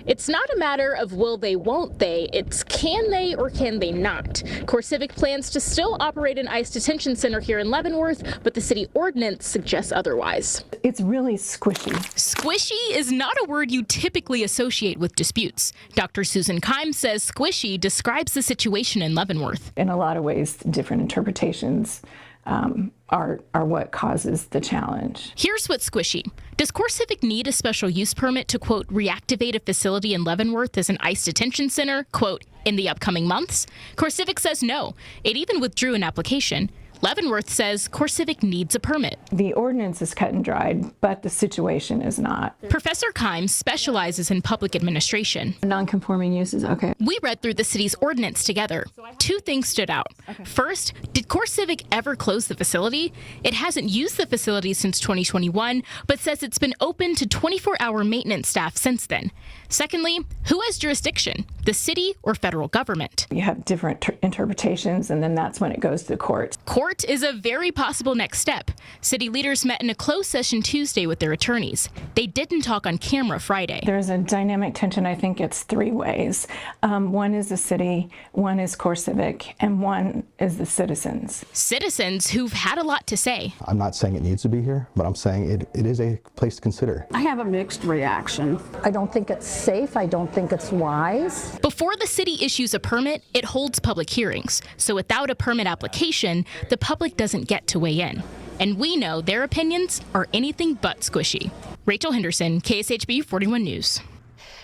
It's not a matter of will they, won't they, it's can they or can they not. CoreCivic plans to still operate an ICE detention center here in Leavenworth, but the city ordinance suggests otherwise. It's really squishy. Squishy is not a word you typically associate with disputes. Dr. Susan Keim says squishy describes the situation in Leavenworth. In a lot of ways, different interpretations are what causes the challenge. Here's what's squishy. Does CoreCivic need a special use permit to, quote, reactivate a facility in Leavenworth as an ICE detention center, quote, in the upcoming months? CoreCivic says no. It even withdrew an application. Leavenworth says CoreCivic needs a permit. The ordinance is cut and dried, but the situation is not. Professor Keim specializes in public administration. Non-conforming uses, okay. We read through the city's ordinance together. Two things stood out. First, did CoreCivic ever close the facility? It hasn't used the facility since 2021, but says it's been open to 24-hour maintenance staff since then. Secondly, who has jurisdiction, the city or federal government? You have different interpretations, and then that's when it goes to court. Court is a very possible next step. City leaders met in a closed session Tuesday with their attorneys. They didn't talk on camera Friday. There's a dynamic tension. I think it's three ways. One is the city, one is CoreCivic, and one is the citizens. Citizens who've had a lot to say. I'm not saying it needs to be here, but I'm saying it is a place to consider. I have a mixed reaction. I don't think it's safe. I don't think it's wise. Before the city issues a permit, it holds public hearings. So without a permit application, the public doesn't get to weigh in. And we know their opinions are anything but squishy. Rachel Henderson, KSHB 41 News.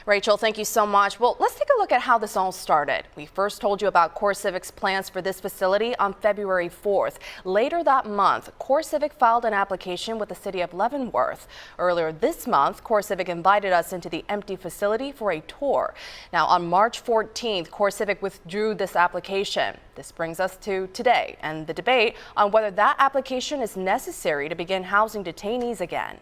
Rachel, thank you so much. Well, let's take a look at how this all started. We first told you about CoreCivic's plans for this facility on February 4th. Later that month, CoreCivic filed an application with the city of Leavenworth. Earlier this month, CoreCivic invited us into the empty facility for a tour. Now, on March 14th, CoreCivic withdrew this application. This brings us to today and the debate on whether that application is necessary to begin housing detainees again.